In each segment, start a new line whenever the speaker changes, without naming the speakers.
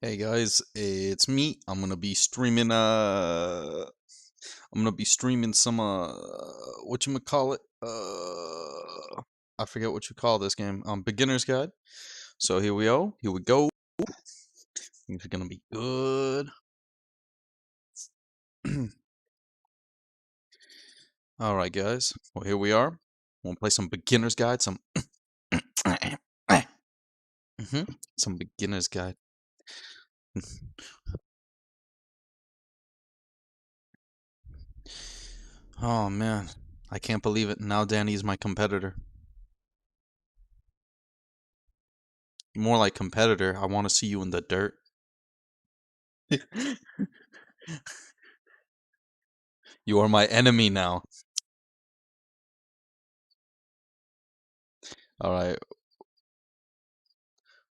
Hey guys, it's me. I'm gonna be streaming some whatchamacallit? I forget what you call this game. Beginner's guide. So here we go. Here we go. Things are gonna be good. Alright guys. Well here we are. We'll play some beginner's guide, some some beginner's guide. Oh man. I can't believe it. Now Danny's my competitor. More like competitor. I want to see you in the dirt. You are my enemy now. All right.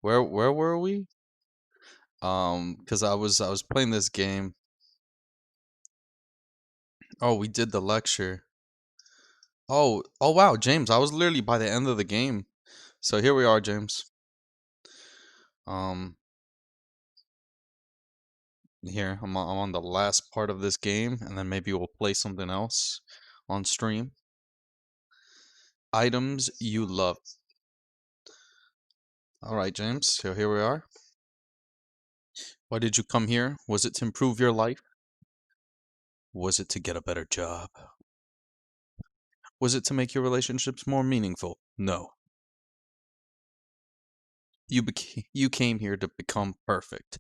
Where were we? Because I was playing this game. Oh, we did the lecture. Oh wow, James, I was literally by the end of the game. So here we are, James. Um, here I'm on the last part of this game, and then maybe we'll play something else on stream. Items you love. All right, James. So here we are. Why did you come here? Was it to improve your life? Was it to get a better job? Was it to make your relationships more meaningful? No. You came here to become perfect.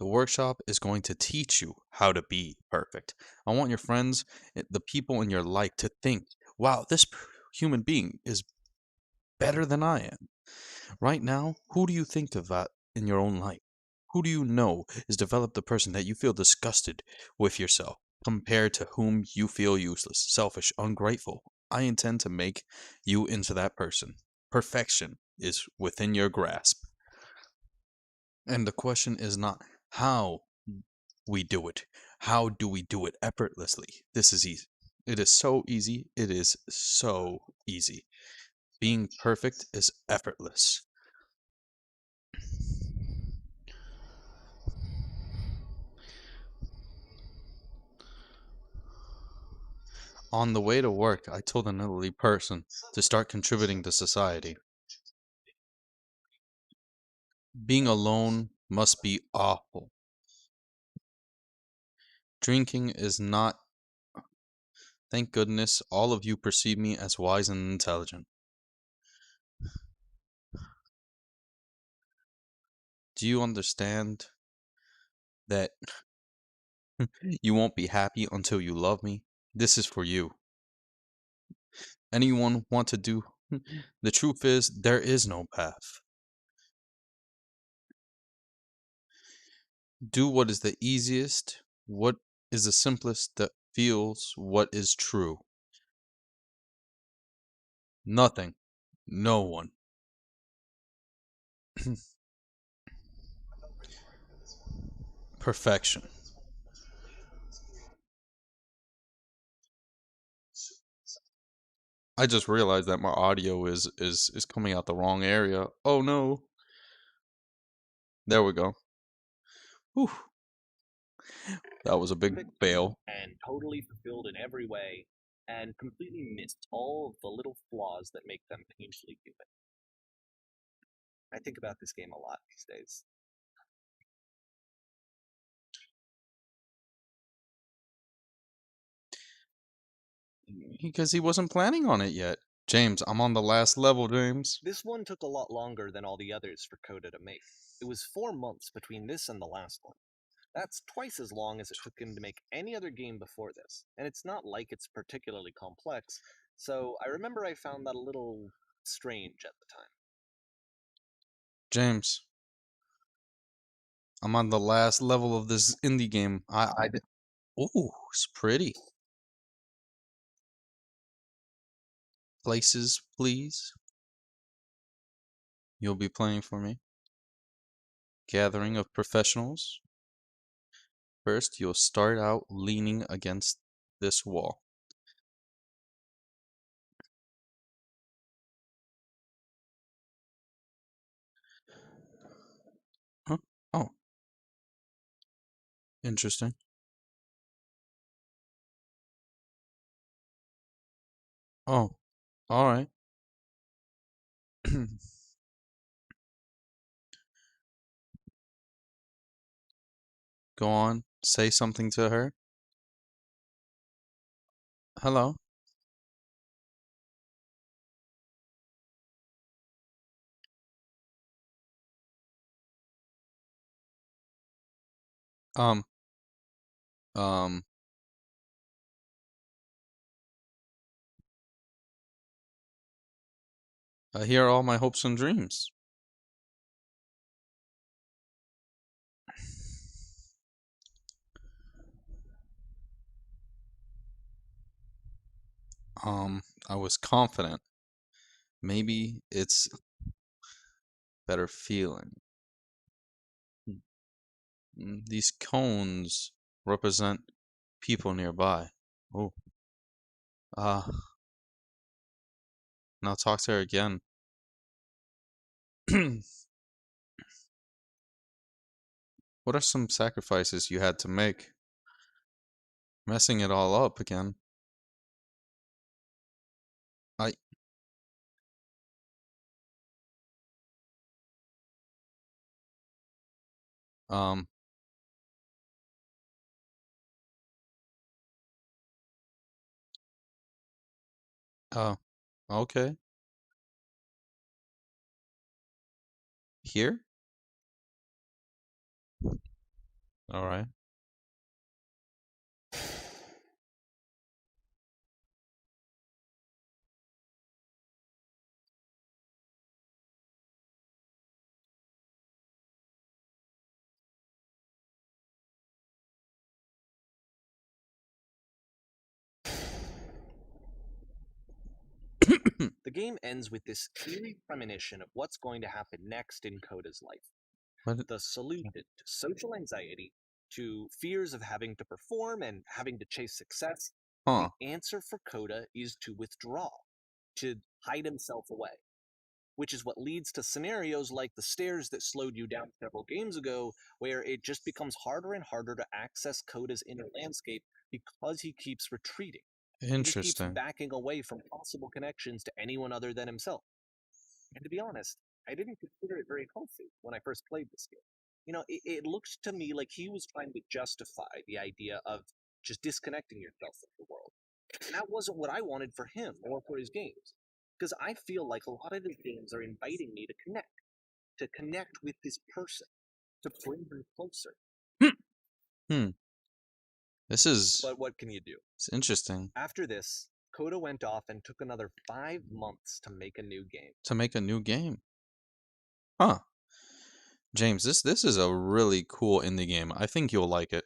The workshop is going to teach you how to be perfect. I want your friends, the people in your life to think, wow, this human being is better than I am. Right now, who do you think of that in your own life? Who do you know is developed the person that you feel disgusted with yourself, compared to whom you feel useless, selfish, ungrateful? I intend to make you into that person. Perfection is within your grasp. And the question is not how we do it. How do we do it effortlessly? This is easy. It is so easy. It is so easy. Being perfect is effortless. On the way to work, I told an elderly person to start contributing to society. Being alone must be awful. Drinking is not. Thank goodness all of you perceive me as wise and intelligent. Do you understand that you won't be happy until you love me? This is for you. Anyone want to do? The truth is, there is no path. Do what is the easiest, what is the simplest that feels what is true. Nothing. No one. Perfection. I just realized that my audio is coming out the wrong area. Oh no. There we go. Whew. That was a big fail.
And totally fulfilled in every way, and completely missed all of the little flaws that make them painfully human. I think about this game a lot these days.
Because he wasn't planning on it yet. James, I'm on the last level, James.
This one took a lot longer than all the others for Coda to make. It was 4 months between this and the last one. That's twice as long as it took him to make any other game before this, and it's not like it's particularly complex, so I remember I found that a little strange at the time.
James, I'm on the last level of this indie game. Ooh, it's pretty. Places, please. You'll be playing for me. Gathering of professionals. First, you'll start out leaning against this wall. Interesting. Oh, all right. Go on. Say something to her. Hello. Um, um, here are all my hopes and dreams. I was confident. Maybe it's better feeling. These cones represent people nearby. Oh, ah, now talk to her again. What are some sacrifices you had to make? Messing it all up again. I, um, oh, okay. Here? All right.
The game ends with this eerie premonition of what's going to happen next in Coda's life.
What?
The solution to social anxiety, to fears of having to perform and having to chase success,
Huh.
the answer for Coda is to withdraw, to hide himself away, which is what leads to scenarios like the stairs that slowed you down several games ago, where it just becomes harder and harder to access Coda's inner landscape because he keeps retreating. He just keeps
Interesting.
backing away from possible connections to anyone other than himself. And to be honest, I didn't consider it very healthy when I first played this game. It looked to me like he was trying to justify the idea of just disconnecting yourself from the world. And that wasn't what I wanted for him or for his games. Because I feel like a lot of his games are inviting me to connect with this person, to bring them closer.
Hmm. This is
But what can you do?
it's interesting.
After this, Coda went off and took another 5 months to make a new game.
To make a new game. Huh. James, this is a really cool indie game. I think you'll like it.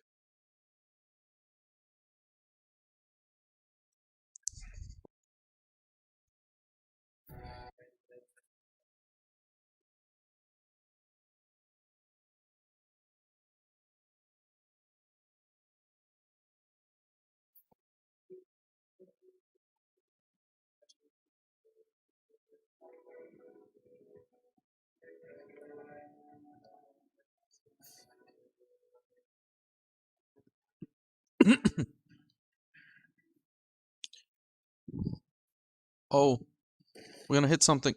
Oh, we're gonna hit something.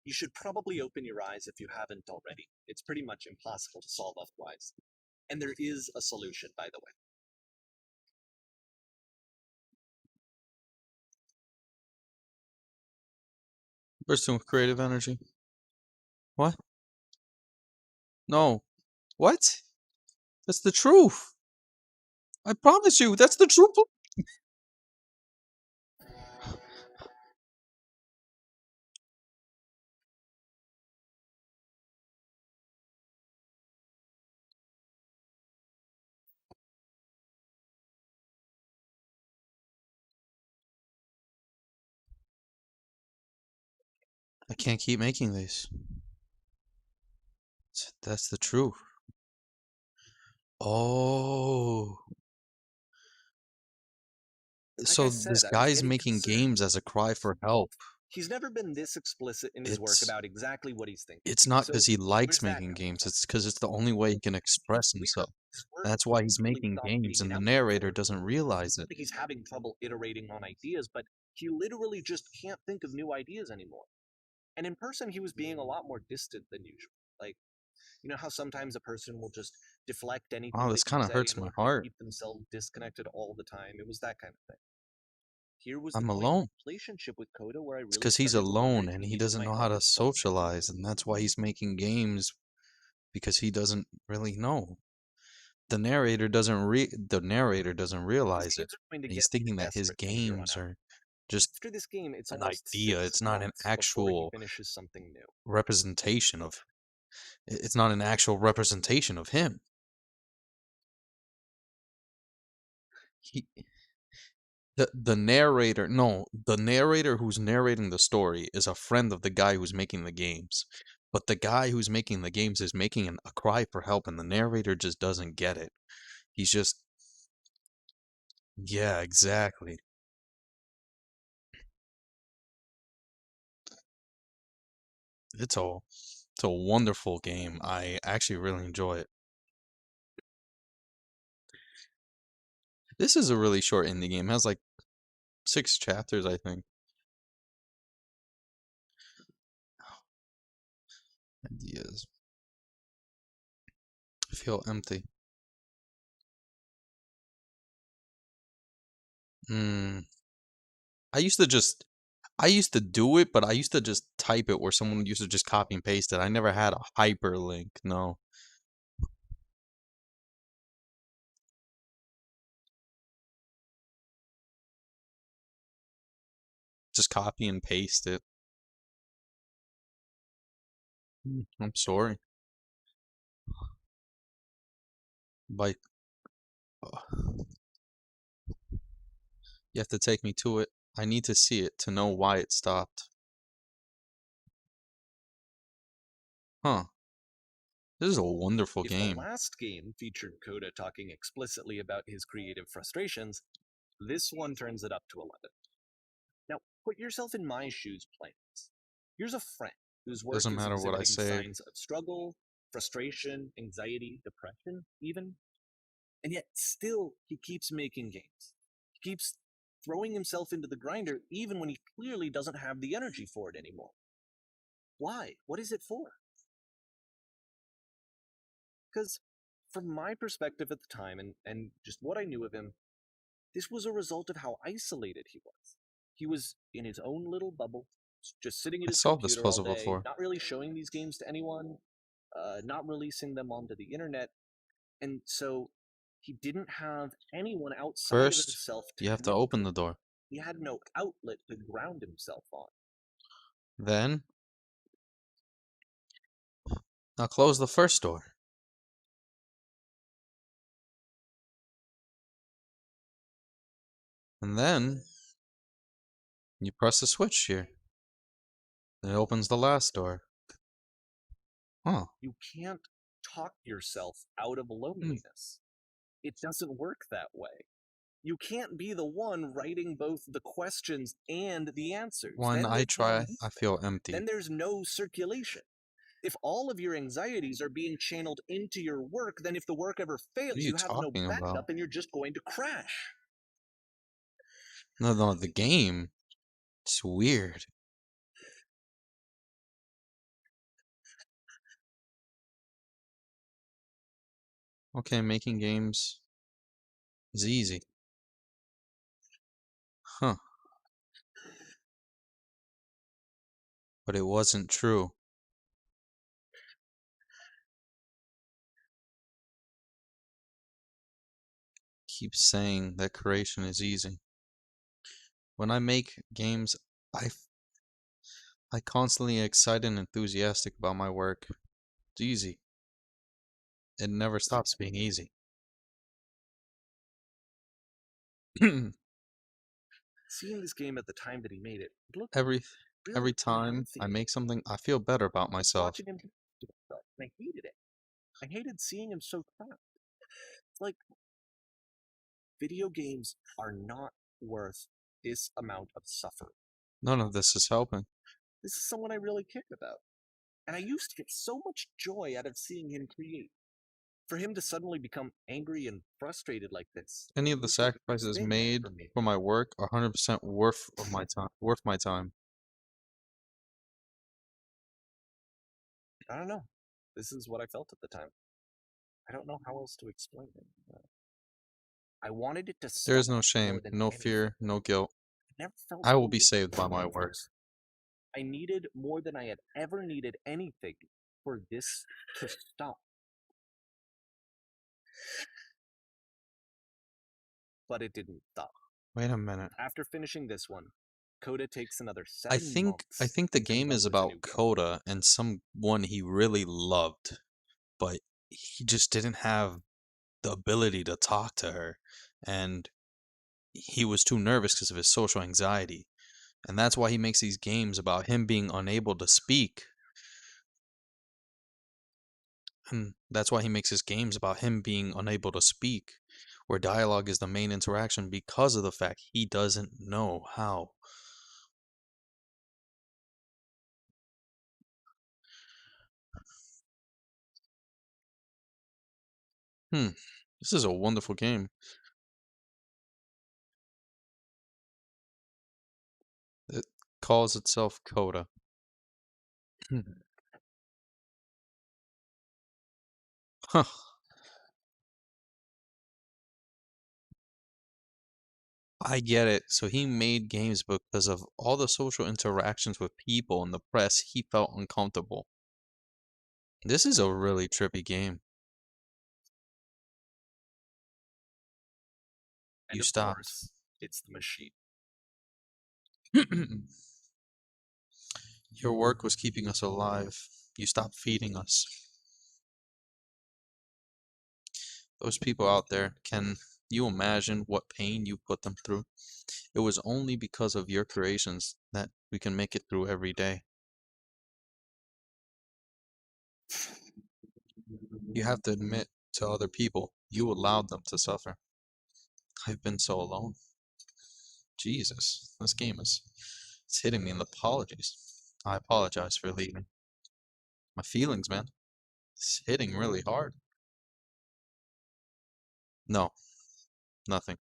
You should probably open your eyes if you haven't already. It's pretty much impossible to solve otherwise. And there is a solution, by the way.
Bursting with creative energy. What? No. What? That's the truth. I promise you, that's the truth. I can't keep making these. That's the truth. Oh.
Like I
So this
said, I was
guy's
getting
making
concerned.
games as a cry for help.
He's never been this explicit in his work
It's
about exactly what he's thinking.
it's not because
So
he likes
where's that
making
coming
games.
from?
It's because it's the only way he can express
Weird.
himself.
His work
That's why he's
really
making
stopped
games,
being an
and the
outlet
narrator
for it.
doesn't realize it.
Like he's having trouble iterating on ideas, but he literally just can't think of new ideas anymore. And in person, he was being a lot more distant than usual. Like, you know how sometimes a person will just deflect anything
Oh,
that
this
you
kind of
say
hurts
and
my
like they
heart.
keep themselves disconnected all the time. It was that kind of thing. Here was the
I'm
point in
alone.
the relationship with Coda where I
It's
really
because he's
started to wonder
alone
if
and
he
he
needed
doesn't
my
know how
help
to
in some way.
socialize, and that's why he's making games because he doesn't really know. The narrator doesn't
These
realize it.
games are going to
He's
get
thinking that his
desperate from here on
games
out.
are just
After this game, it's
an
almost
idea. It's not an
6 months before he
actual
finishes something new.
representation of it's not an actual representation of him. He, the narrator who's narrating the story is a friend of the guy who's making the games. But the guy who's making the games is making a cry for help, and the narrator just doesn't get it. He's just, yeah, exactly. It's a, it's a wonderful game. I actually really enjoy it. This is a really short indie game. It has like 6 chapters, I think. Ideas. I feel empty. Hmm. I used to just I used to do it, but I used to just type it where someone used to just copy and paste it. I never had a hyperlink. No, just copy and paste it. I'm sorry. But you have to take me to it. I need to see it to know why it stopped. Huh. This is a wonderful
If the
game.
last game featured Coda talking explicitly about his creative frustrations, this one turns it up to 11. Now, put yourself in my shoes playing this. Here's a friend whose work
Doesn't
is
matter what I
exhibiting
say.
signs of struggle, frustration, anxiety, depression, even, and yet still he keeps making games. He keeps throwing himself into the grinder even when he clearly doesn't have the energy for it anymore. Why? What is it for? Because from my perspective at the time and just what I knew of him, this was a result of how isolated he was. He was in his own little bubble, just sitting at
I
his
solved this
computer all
puzzle
day,
before.
not really showing these games to anyone, not releasing them onto the internet. And so he didn't have anyone outside of
First,
himself to
you have to
connect
open
to.
the door.
He had no outlet to ground himself on.
Then, now close the first door. And then, you press the switch here. Then it opens the last door. Huh.
You can't talk yourself out of
Hmm.
loneliness. It doesn't work that way. You can't be the one writing both the questions and the answers.
When
Then
I
there's no
try, I
movement.
feel
Then
empty.
there's no circulation. If all of your anxieties are being channeled into your work, then if the work ever
What are
fails,
you
you have no
talking about?
backup and you're just going to crash.
No, no, the game. It's weird. Okay, making games is easy. Huh. But it wasn't true. Keeps saying that creation is easy. When I make games, I, I constantly excited and enthusiastic about my work. It's easy. It never stops being easy.
Seeing this game at the time that he made it, it looked
every
really
every time I
unhealthy.
make something, I feel better about
I was
myself.
watching him do himself, and I hated it. I hated seeing him so trapped. It's like video games are not worth this amount of suffering.
None of this is helping.
This is someone I really cared about. And I used to get so much joy out of seeing him create. For him to suddenly become angry and frustrated like this,
Any of the
it's a
sacrifices
big hit
made
for me.
for my work are 100% worth my time.
I don't know. This is what I felt at the time. I don't know how else to explain it. I wanted it to
There is
stop
no
more
shame,
than
no
anything.
fear, no guilt.
I never felt
I will be
believed
saved by my work.
before. I needed more than I had ever needed anything for this to stop. But it didn't stop.
Wait a minute.
After finishing this one, Coda takes another
I
7
think I
months
think the
to come
game
up
is
with a
about
new game.
Coda and someone he really loved, but he just didn't have the ability to talk to her, and he was too nervous because of his social anxiety. And that's why he makes these games about him being unable to speak. And that's why he makes his games about him being unable to speak, where dialogue is the main interaction because of the fact he doesn't know how. Hmm. This is a wonderful game. It calls itself Coda. Huh. I get it. So he made games because of all the social interactions with people and the press, he felt uncomfortable. This is a really trippy game.
And
You
of
stopped.
course, it's the machine.
Your work was keeping us alive. You stopped feeding us. Those people out there, can you imagine what pain you put them through? It was only because of your creations that we can make it through every day. You have to admit to other people, you allowed them to suffer. I've been so alone. Jesus, this game is it's hitting me in the apologies. I apologize for leaving. My feelings, man. It's hitting really hard. No, nothing.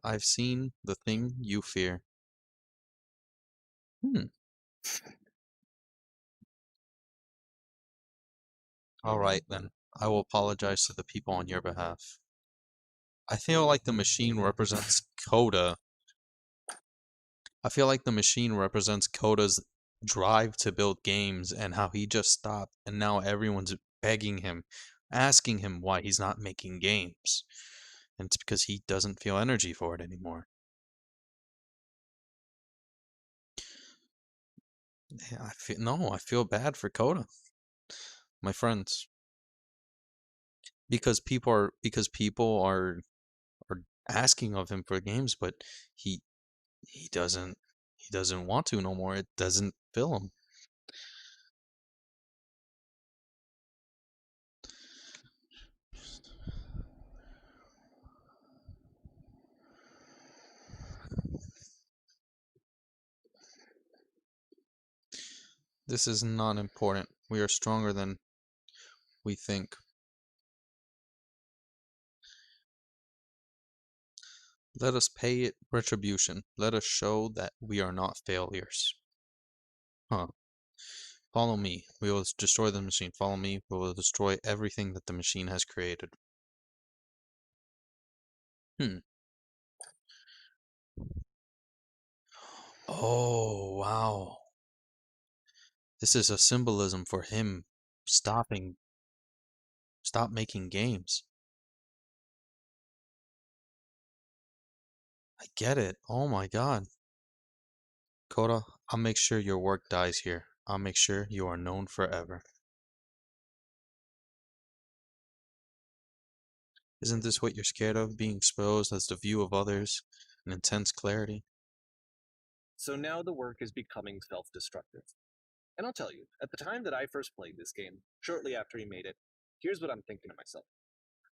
I've seen the thing you fear. Hmm. All right then. I will apologize to the people on your behalf. I feel like the machine represents Coda. I feel like the machine represents Coda's drive to build games and how he just stopped and now everyone's begging him, asking him why he's not making games. And it's because he doesn't feel energy for it anymore. Yeah, I feel bad for Coda, my friends, because people are asking of him for games, but he he doesn't he doesn't want to no more. It doesn't fill him. This is not important. We are stronger than we think. Let us pay it retribution. Let us show that we are not failures. Huh. Follow me. We will destroy the machine. Follow me. We will destroy everything that the machine has created. Hmm. Oh, wow. This is a symbolism for him stopping, stop making games. I get it. Oh my God. Koda, I'll make sure your work dies here. I'll make sure you are known forever. Isn't this what you're scared of? Being exposed as the view of others, an intense clarity?
So now the work is becoming self destructive. And I'll tell you, at the time that I first played this game, shortly after he made it, here's what I'm thinking to myself.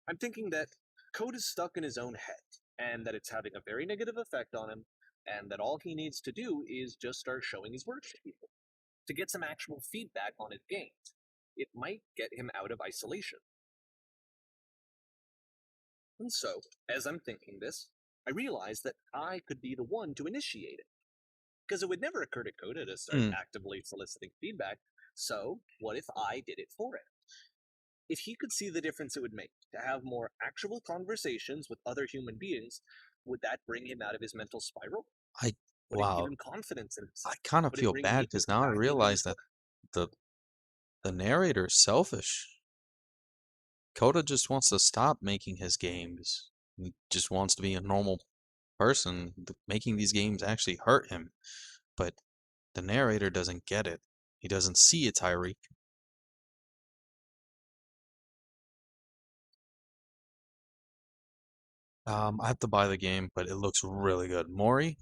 I'm thinking that Code is stuck in his own head, and that it's having a very negative effect on him, and that all he needs to do is just start showing his work to people to get some actual feedback on his games. It might get him out of isolation. And so, as I'm thinking this, I realize that I could be the one to initiate it. Because it would never occur to Coda to start
Hmm.
actively soliciting feedback, so what if I did it for him? If he could see the difference it would make to have more actual conversations with other human beings, would that bring him out of his mental spiral?
I
Would it give
wow.
him confidence in
I
himself?
kind of
Would it
feel
bring
bad because
interest
now I
back into
realize
his
that
work?
the the narrator is selfish. Coda just wants to stop making his games. He just wants to be a normal person. Making these games actually hurt him, but the narrator doesn't get it. He doesn't see it, Tyreek. I have to buy the game, but it looks really good. Mori,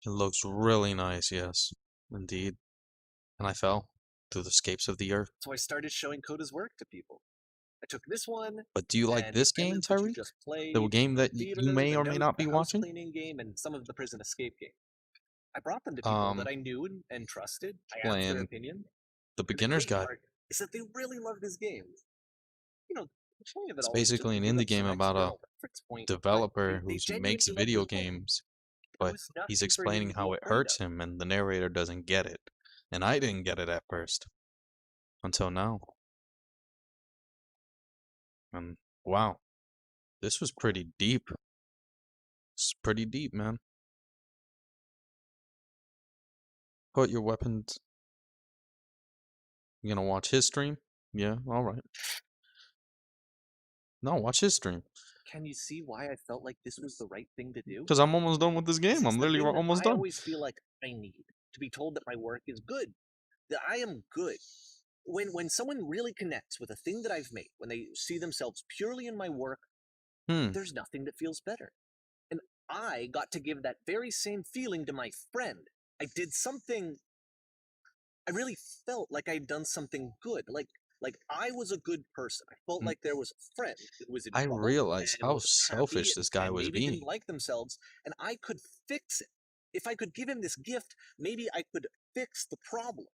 it looks really nice, yes, indeed. And I fell through the scapes of the earth.
So I started showing Coda's work to people. I took this one,
But do you like
and
this game,
Islands, which you
Tyreek?
just
The
played,
game that
the
you
theater,
may
the
or may
note,
not
the
be
house
watching?
cleaning game, and some of the prison escape game. I brought them to people that
Um,
I knew and trusted. I asked their
playing
opinion.
the
And the
beginner's
great
guide.
part is that they really love this game. You know, the point of it
It's
all is just
basically
to
an
give
indie
them
game
some
about a
external reference point, but
developer
they
who makes
genuinely love
video
this work.
games,
There
but
was
he's
nothing for him
explaining
to be
how it
afraid
hurts
of.
him, and the narrator doesn't get it. And I didn't get it at first until now. And wow, this was pretty deep. It's pretty deep, man. Put your weapons. You gonna watch his stream? Yeah, all right. No, watch his stream.
Can you see why I felt like this was the right thing to do?
Cause I'm almost done with this
Because
game.
it's
I'm
the
literally
thing that
almost
I
done.
always feel like I need to be told that my work is good, that I am good. When someone really connects with a thing that I've made, when they see themselves purely in my work,
Hmm.
there's nothing that feels better. And I got to give that very same feeling to my friend. I did something. I really felt like I'd done something good. Like I was a good person. I felt
Mm,
like there was a friend who was in
I
trouble
realized
and
how
was unhappy
selfish this guy
and
was
maybe didn't
being.
like themselves, and I could fix it. If I could give him this gift, maybe I could fix the problem.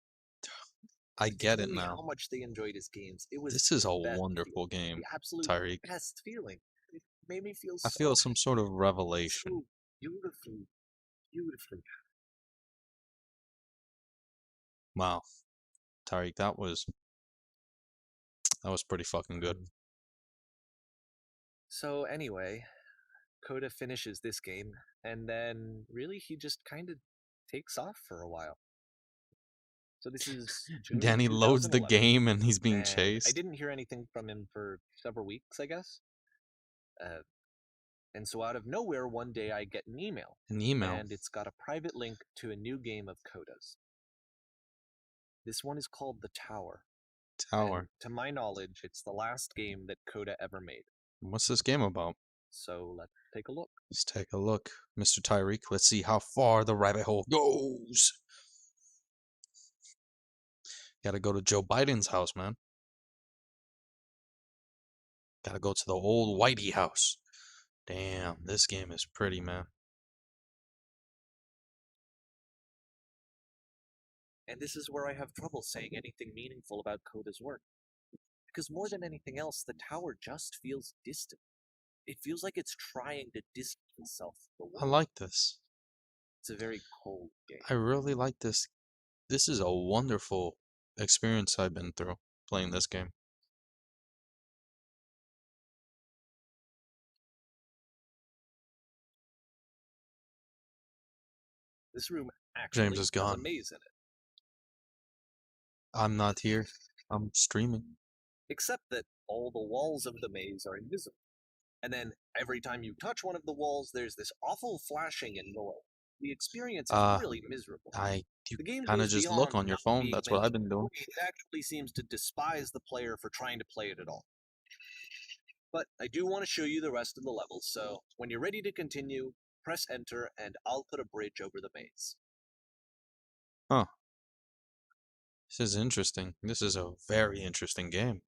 I
He
get
told
it
me how
now.
much they enjoyed his games. It was
This is
the
a
best feeling,
wonderful
the
game,
absolute
Tyreek.
best feeling. It made me feel
I
so
feel some sort of
happy,
revelation.
so beautifully, beautifully.
Wow, Tyreek, that was pretty fucking good.
So anyway, Coda finishes this game, and then really he just kind of takes off for a while. So this is June
Danny loads the
2011,
game and he's being
and I
chased.
didn't hear anything from him for several weeks, I guess. Uh, and so out of nowhere, one day I get an email,
An email.
and it's got a private link to a new game of Coda's. This one is called The Tower, and
Tower.
to my knowledge, it's the last game that Coda ever made.
What's this game about?
So let's take a look.
Let's take a look. Mr. Tyreek, let's see how far the rabbit hole goes. Gotta go to Joe Biden's house, man. Gotta go to the old Whitey house. Damn, this game is pretty, man.
And this is where I have trouble saying anything meaningful about Coda's work. Because more than anything else, the tower just feels distant. It feels like it's trying to distance itself from the
I
world.
like this.
It's a very cold game.
I really like this. This is a wonderful experience I've been through playing this game.
This room
James
actually
is
has a
gone.
maze in it.
I'm not here. I'm streaming.
Except that all the walls of the maze are invisible. And then every time you touch one of the walls, there's this awful flashing and noise. The experience is
Uh,
really miserable.
you
The game
kind of
goes
just look
beyond
on your
not
phone.
being
That's what
meant
I've
to
been doing.
enjoy. It actually seems to despise the player for trying to play it at all. But I do want to show you the rest of the levels, so when you're ready to continue, press enter and I'll put a bridge over the maze.
Huh. This is interesting. This is a very interesting game.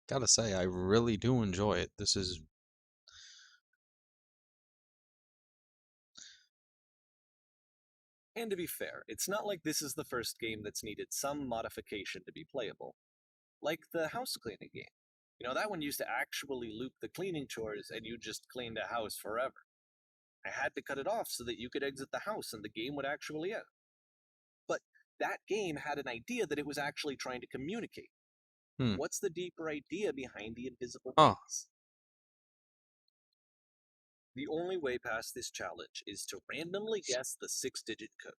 Gotta say, I really do enjoy it. This is
And to be fair, it's not like this is the first game that's needed some modification to be playable. Like the house cleaning game. That one used to actually loop the cleaning chores and you just cleaned a house forever. I had to cut it off so that you could exit the house and the game would actually end. But that game had an idea that it was actually trying to communicate.
Hmm.
What's the deeper idea behind the invisible
Huh.
maze? The only way past this challenge is to randomly guess the 6-digit code.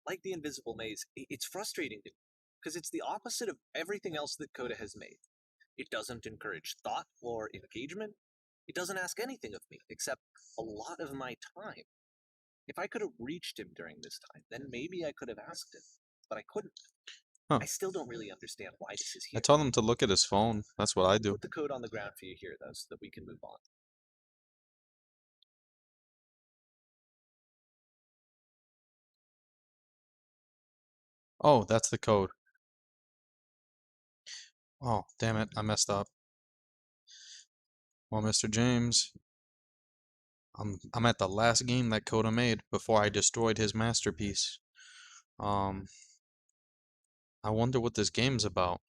Like the invisible maze, it's frustrating to me because it's the opposite of everything else that Coda has made. It doesn't encourage thought or engagement. It doesn't ask anything of me except a lot of my time. If I could have reached him during this time, then maybe I could have asked him, but I couldn't.
Huh.
I still don't really understand why this is
I
here.
told him to look at his phone. That's what I do.
Put the code on the ground for you here, though, so that we can move on.
Oh, that's the code. Oh, damn it. I messed up. Well, Mr. James, I'm at the last game that Coda made before I destroyed his masterpiece. Um, I wonder what this game's about.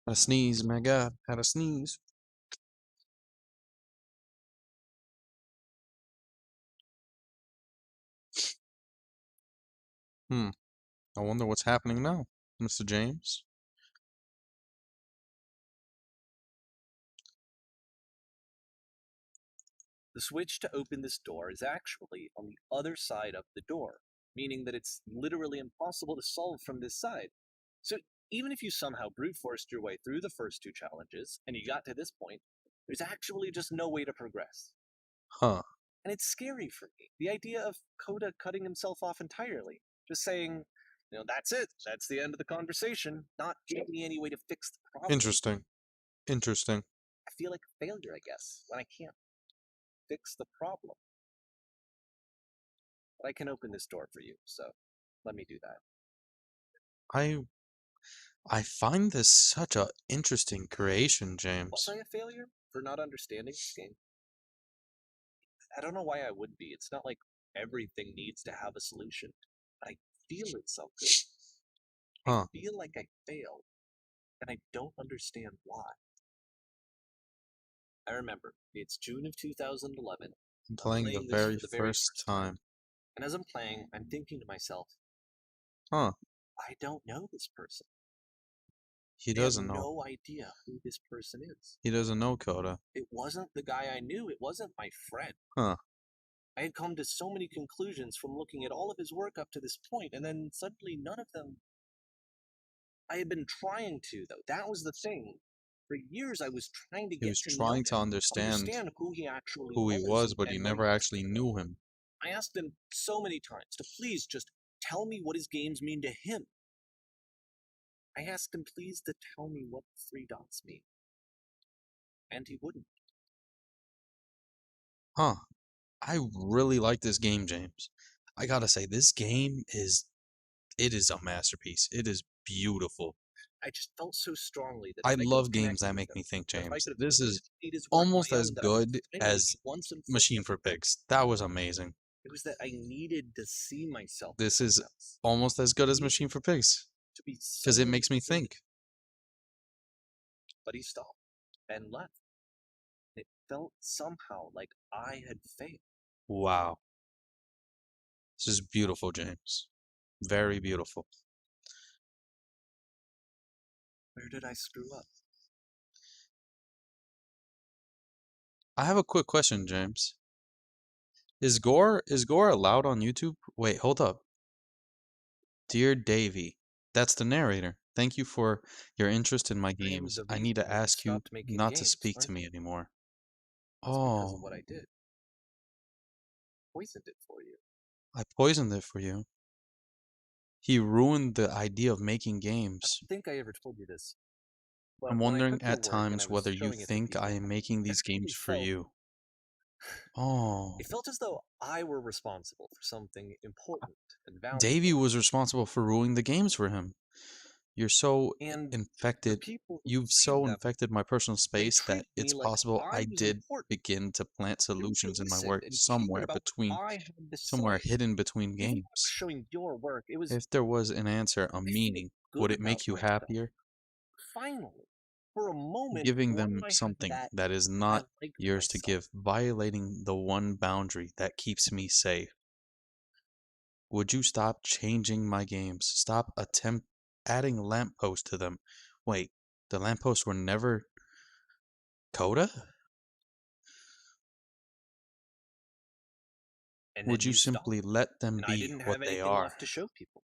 Had a sneeze, my God, had a sneeze. I wonder what's happening now, Mr. James.
The switch to open this door is actually on the other side of the door, meaning that it's literally impossible to solve from this side. So even if you somehow brute forced your way through the first two challenges and you got to this point, there's actually just no way to progress.
Huh.
And it's scary for me. The idea of Coda cutting himself off entirely, just saying, that's it, that's the end of the conversation, not giving me any way to fix the problem.
Interesting. Interesting.
I feel like a failure, I guess, when I can't fix the problem. But I can open this door for you, so let me do that.
I find this such a interesting creation,
Was
James.
I a failure for not understanding this game? I don't know why I would be. It's not like everything needs to have a solution. I feel it something. I
Huh.
feel like I failed, and I don't understand why. I remember, it's June of 2011.
I'm
I'm
playing the
playing this
very
for the very
first
first time.
time.
And as I'm playing, I'm thinking to myself,
Huh.
I don't know this person.
He
I have
doesn't know.
no idea who this person is.
He doesn't know Coda.
It wasn't the guy I knew. It wasn't my friend.
Huh.
I had come to so many conclusions from looking at all of his work up to this point, and then suddenly none of them. I had been trying to, though. That was the thing. For years, I was trying to
He
get
was
to know
trying to
him,
understand
who he actually
who he
was,
was, but he
and what he
never
was
actually
capable
knew
of.
him.
I asked him so many times to please just tell me what his games mean to him. I asked him please to tell me what the three dots mean. And he wouldn't.
Huh. I really like this game, James. I gotta say, this game is a masterpiece. It is beautiful.
I just felt so strongly that
I
if I could
love
have
games
connected
that
with
make
him,
me think,
or if I
James.
could have
This is
made his work
almost
my
as
own, that I would
good
finally
as
once and for
Machine
all.
for Pigs. That was amazing.
It was that I needed to see myself
This
in
is
someone else,
almost as good as Machine for Pigs
to be
because it
someone
makes me
free.
think.
But he stopped and left. It felt somehow like I had failed.
Wow. This is beautiful, James. Very beautiful.
Where did I screw up?
I have a quick question, James. Is Gore allowed on YouTube? Wait, hold up. Dear Davy, that's the narrator. Thank you for your interest in my
Dreams
games.
of
I
these
need to
when I
ask you
stopped making
not to
games,
speak to
aren't
me
they?
anymore.
That's because of
Oh,
what I did. Poisoned it for you.
I poisoned it for you. He ruined the idea of making
I
games.
don't think I ever told you this,
I'm
but when I
wondering
took your
at
work and I
times
was
whether you
showing it to
think I
people,
am making
it
these
actually
games for
felt
you. Oh,
it felt as though I were responsible for something important and
Davy
valuable.
was responsible for ruining the games for him. You're so
And the
infected.
people who
You've
played
so
them,
infected my personal
they
space that
treated
it's
me like
possible
I
I
was
did
important.
begin to plant
They really
solutions in my
listened
work
and cared about what I had to
somewhere
say.
hidden between
Even when I was
games.
showing your work, it was
If there was an answer, a
I felt
meaning, would
good
it
about
make you
myself.
happier?
Finally, for a moment,
Giving
when
them
I had
something
that,
that is
I
not
liked
yours to
myself.
give, violating the one boundary that keeps me safe. Would you stop changing my games? Stop adding lampposts to them. Wait, the lampposts were never Coda?
And then
Would you
you stopped,
simply let them
and I
be
didn't
what
have
they
anything
are?
left to show people.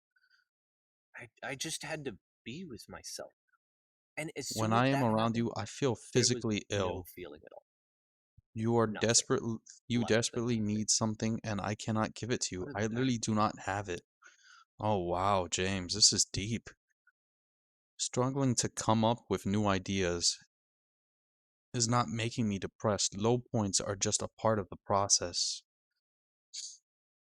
I just had to be with myself. And as
When
soon
I
as
am
that
around
happened,
you, I feel
there was
physically
no
ill.
feeling at all.
You are
Nothing.
desperate. You
Less than
desperately
nothing.
need something, and I cannot give it to you.
What
I
did that
literally do not have it. Oh wow, James, this is deep. Struggling to come up with new ideas is not making me depressed. Low points are just a part of the process.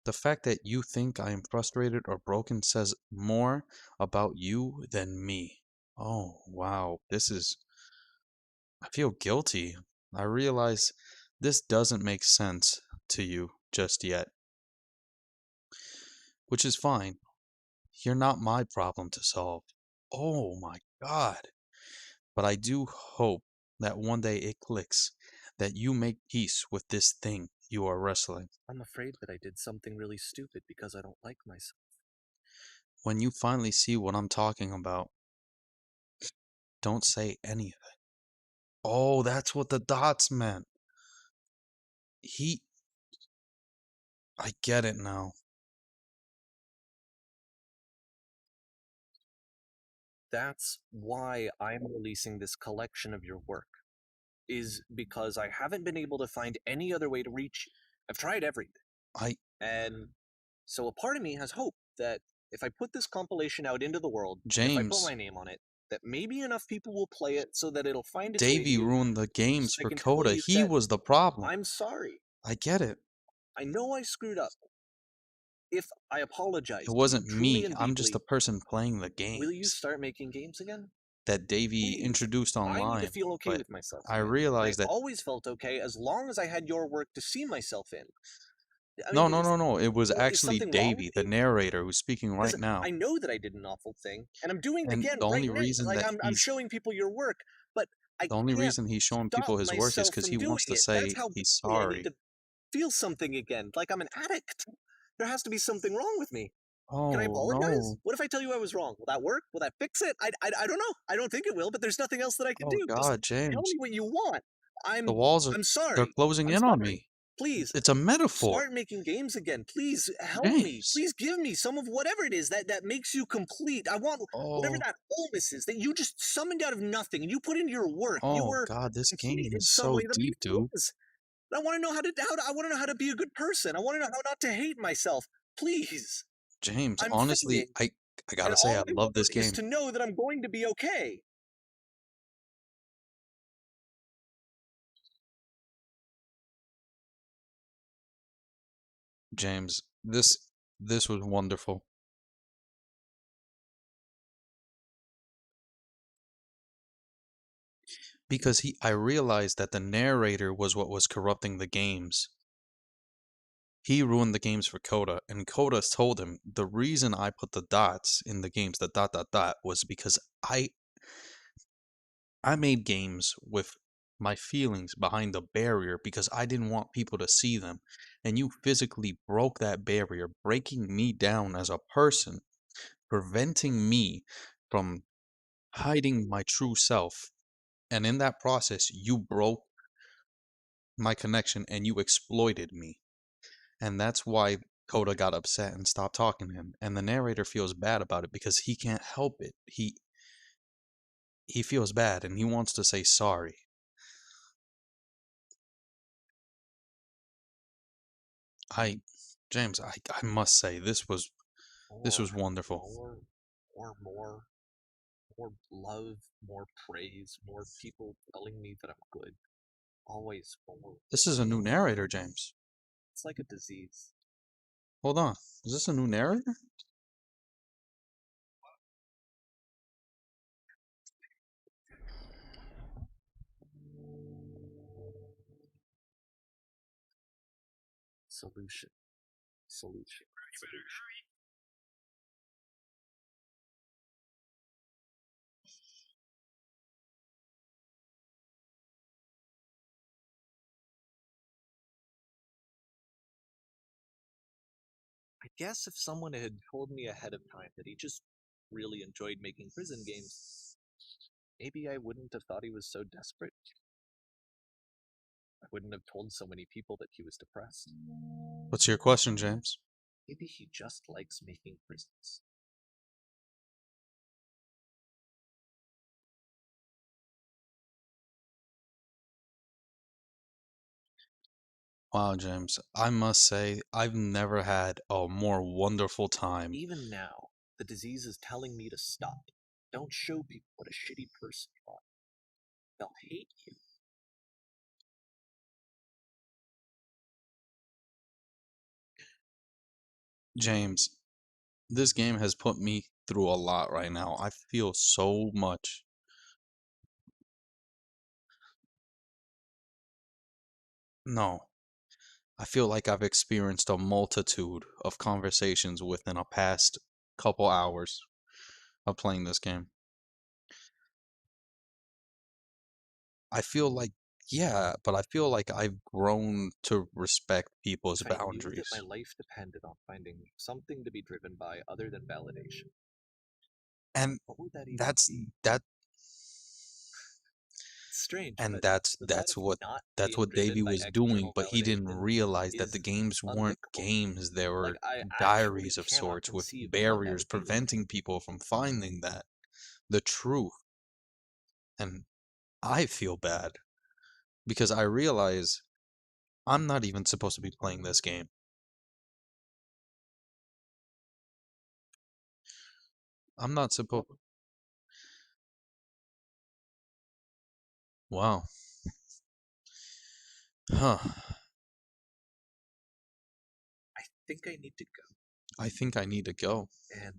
The fact that you think I am frustrated or broken says more about you than me. Oh, wow. I feel guilty. I realize this doesn't make sense to you just yet, which is fine. You're not my problem to solve. Oh my God. But I do hope that one day it clicks, that you make peace with this thing you are wrestling.
I'm afraid that I did something really stupid because I don't like myself.
When you finally see what I'm talking about, don't say anything. Oh, that's what the dots meant. He, I get it now.
That's why I'm releasing this collection of your work, is because I haven't been able to find any other way to reach you. I've tried everything.
I,
And so a part of me has hope that if I put this compilation out into the world, and if I put
James,
my name on it, that maybe enough people will play it so that it'll find its way to
Davey
you,
ruined the games
so I
for
can tell
Coda.
you
He
that
was the problem.
I'm sorry.
I get it.
I know I screwed up. If I
It
apologize to you
wasn't
truly
me.
and
I'm just the
deeply,
person playing the
will you
games
start making games again?
that Davey
Please.
introduced
I need to
online.
feel okay
But
with myself
I
again. And I
realized that
always felt okay as long as I had your work to see myself in. I mean,
no, no, no, no. It was
is
actually
something wrong with
Davey, the
me?
narrator, who's speaking
Because
right now.
I know that I did an awful thing, and I'm doing it
And
again
the
right
only
now.
reason
Like
that
I'm
he's
showing people your work, but I
the only
can't
reason he's showing
stop
people his work is
myself
because
from
he
doing
wants to
it. That's
say
how
he's
badly I need
sorry.
to feel something again. Like I'm an addict. There has to be something wrong with me. Can I
Oh
apologize?
no.
What if I tell you I was wrong? Will that work? Will that fix it? I don't know. I don't think it will, but there's nothing else that I can
Oh
do. Just
God,
tell me
James.
what you want.
The
I'm
walls are
I'm
they're
sorry.
closing
I'm
in on
sorry.
me.
Please
It's a metaphor.
start making games again. Please help me.
James.
Please give me some of whatever it is that makes you complete. I want whatever
Oh,
that wholeness is that you just summoned out of nothing and you put into your work. You
oh
were
God, this
complete
game
in
is
some
so
way that I
deep, dude.
was. And I want to know I want to know how to be a good person. I want to know how not to hate myself. Please.
James,
I'm
honestly,
fading,
I
and
gotta say
all
I
I
love this
want is
game.
to know that I'm going to be okay.
James, this was wonderful. Because I realized that the narrator was what was corrupting the games. He ruined the games for Coda, and Coda told him the reason I put the dots in the games, the dot dot dot, was because I made games with my feelings behind the barrier because I didn't want people to see them. And you physically broke that barrier, breaking me down as a person, preventing me from hiding my true self. And in that process, you broke my connection and you exploited me. And that's why Coda got upset and stopped talking to him. And the narrator feels bad about it because he can't help it. He feels bad and he wants to say sorry. I James, I must say this
More,
was wonderful.
more, more, more love, more praise, more people telling me that I'm good. Always more.
This is a new narrator, James.
It's like a disease.
Hold on. Is this a new narrator?
Solution. Solution. Solution. I guess if someone had told me ahead of time that he just really enjoyed making prison games, maybe I wouldn't have thought he was so desperate. I wouldn't have told so many people that he was depressed.
What's your question, James?
Maybe he just likes making prisons.
Wow, James, I must say, I've never had a more wonderful time.
Even now, the disease is telling me to stop. Don't show people what a shitty person you are. They'll hate you.
James, this game has put me through a lot right now. I feel so much. No, I feel like I've experienced a multitude of conversations within a past couple hours of playing this game. I feel like, yeah, but I feel like I've grown to respect people's
If I knew that my
boundaries.
life depended on finding something to be driven by other than validation,
And
what would that even
that's
be?
that
It's strange,
and
but
that's
the thought
that's
of
what
not
that's
being
what Davey
driven by
was doing,
external
but he didn't
validation
realize that the
is
games weren't
unlickable.
games, they
Like,
were
I actually
diaries of
cannot
sorts with
conceive of what that
barriers
would be like.
preventing people from finding the truth. And I feel bad because I realize I'm not even supposed to be playing this game. I'm not supposed. Wow. Huh.
I think I need to go.
I think I need to go.
And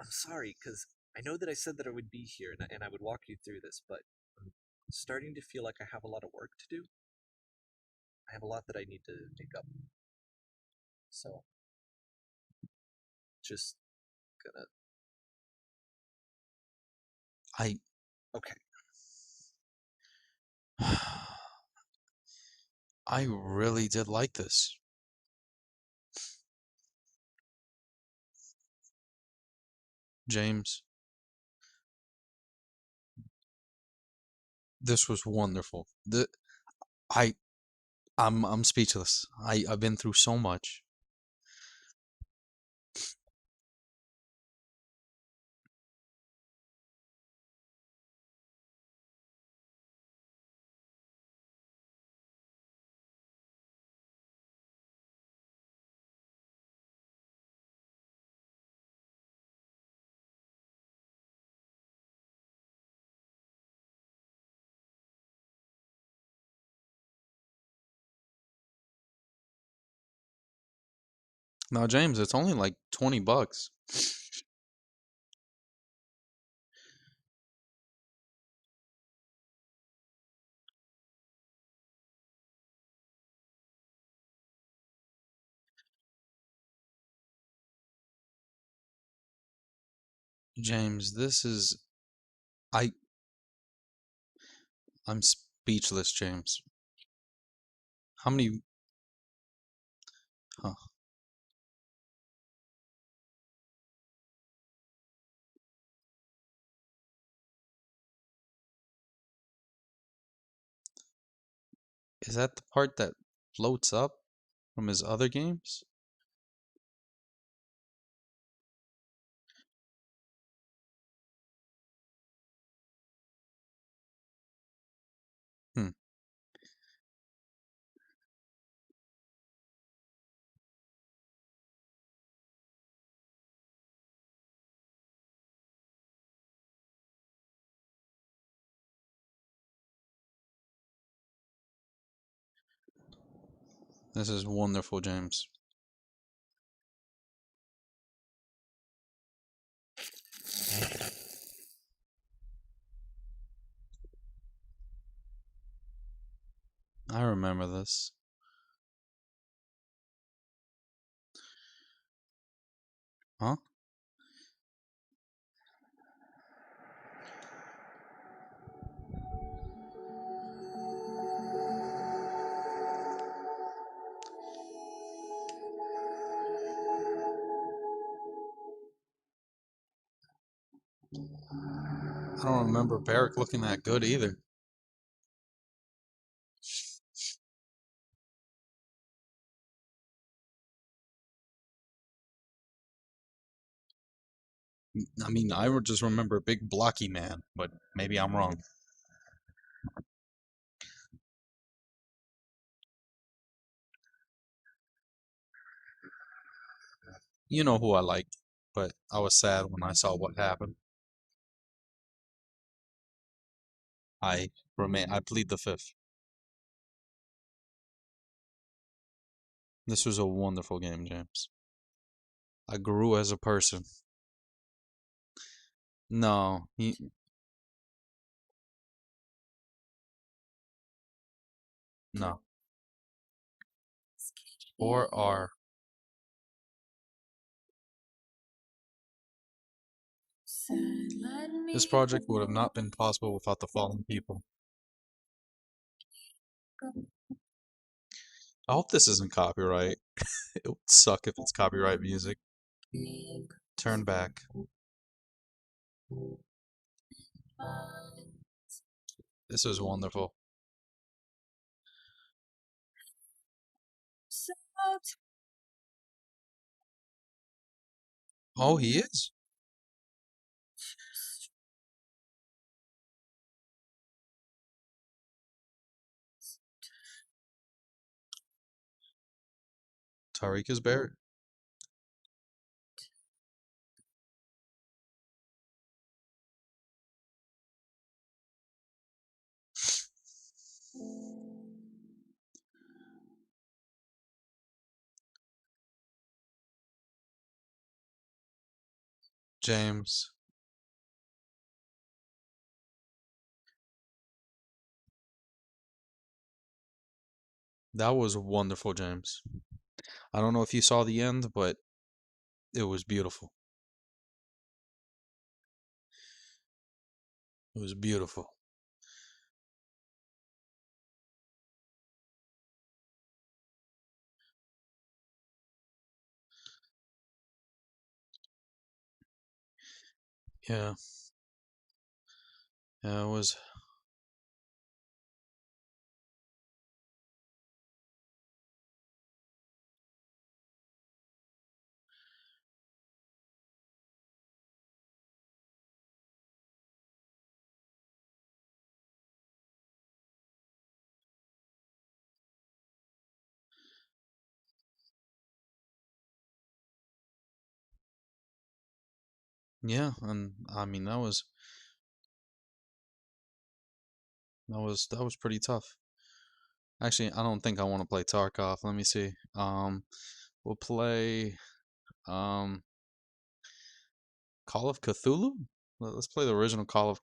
I'm sorry, because I know that I said that I would be here and I would walk you through this, but I'm starting to feel like I have a lot of work to do. I have a lot that I need to make up. So, just gonna.
I
Okay.
I really did like this. James, this was wonderful. I I'm speechless. I've been through so much. Now, James, it's only like $20. James, this is I I'm speechless, James. How many huh, is that the part that floats up from his other games? Hmm. This is wonderful, James. I remember this. Huh? I don't remember Barrick looking that good either. I mean, I would just remember big blocky man, but maybe I'm wrong. You know who I liked, but I was sad when I saw what happened. I plead the fifth. This was a wonderful game, James. I grew as a person. No, no. Or R. This project would have not been possible without the following people. I hope this isn't copyright. It would suck if it's copyright music. Turn back. This was wonderful. Oh, he is? Tariq is Barrett. James. That was wonderful, James. I don't know if you saw the end, but it was beautiful. It was beautiful. Yeah. Yeah, it was. Yeah, and I mean that was pretty tough. Actually, I don't think I want to play Tarkov. Let me see. We'll play um Call of Cthulhu. Let's play the original Call of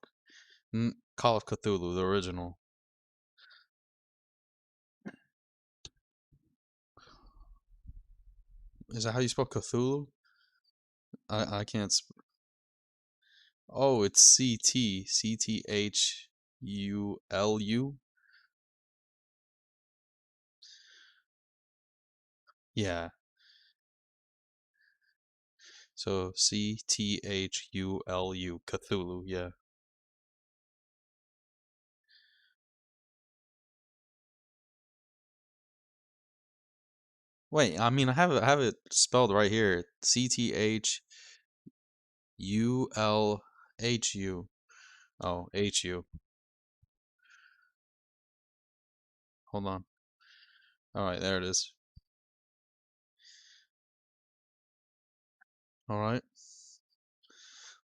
Cthulhu, the original. Is that how you spell Cthulhu? I can't. Oh, it's CTCTHULU. Yeah. So CTHULU, Cthulhu. Yeah. Wait, I mean, I have it spelled right here. CTHULHU. Oh, HU. Hold on. All right, there it is. All right.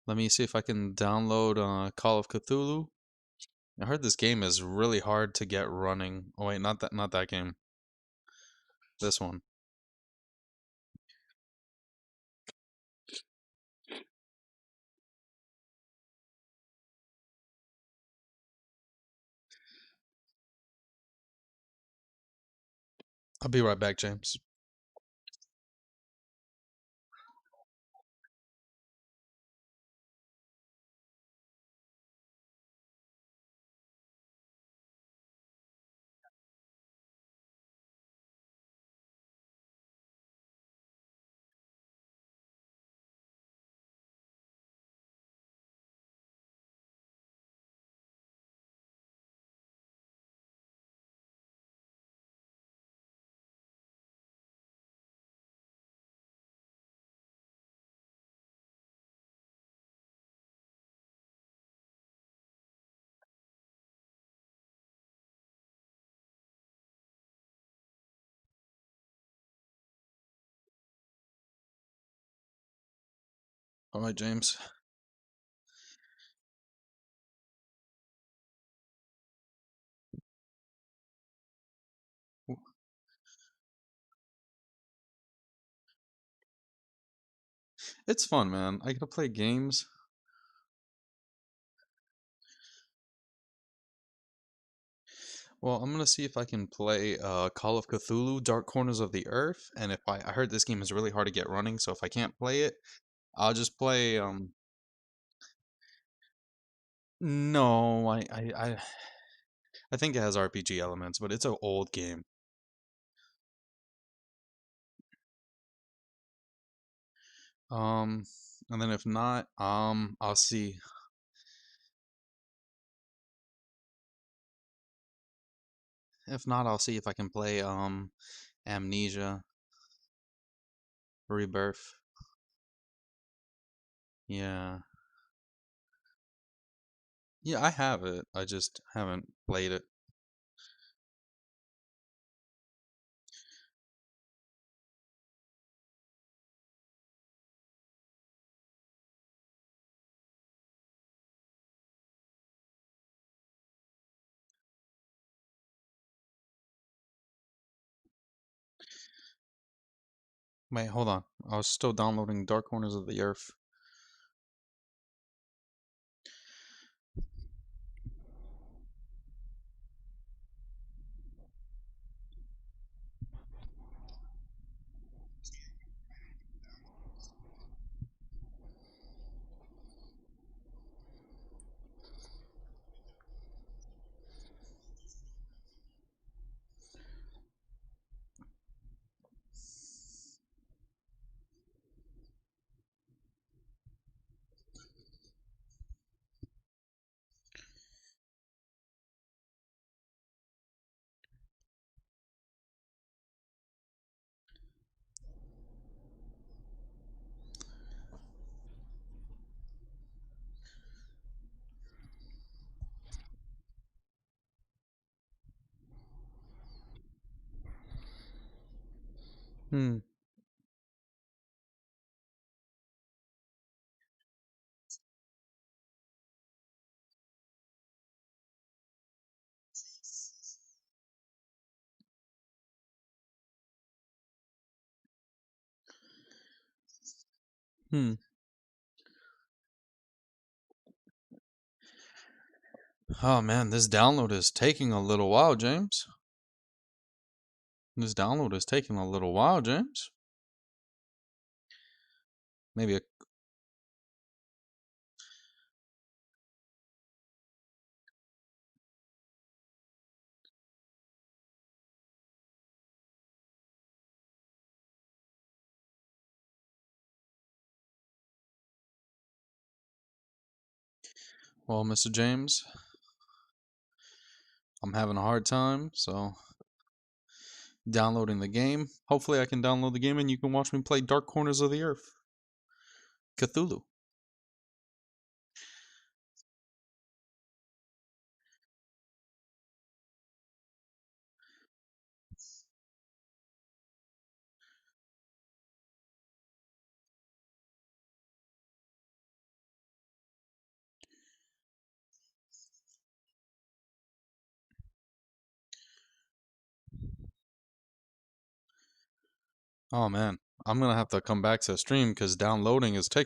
Let me see if I can download Call of Cthulhu. I heard this game is really hard to get running. Oh wait, not that game. This one. I'll be right back, James. All right, James. It's fun, man. I get to play games. Well, I'm gonna see if I can play Call of Cthulhu: Dark Corners of the Earth, and if I heard this game is really hard to get running, so if I can't play it, I'll just play no, I think it has RPG elements, but it's an old game. Um, and then if not, I'll see. If not, I'll see if I can play Amnesia Rebirth. Yeah. Yeah, I have it. I just haven't played it. Wait, hold on. I was still downloading Dark Corners of the Earth. Hmm. Hmm. Oh man, this download is taking a little while, James. This download is taking a little while, James. Maybe a. Well, Mr. James, I'm having a hard time, so downloading the game. Hopefully, I can download the game and you can watch me play Dark Corners of the Earth. Cthulhu. Oh man, I'm gonna have to come back to the stream because downloading is taking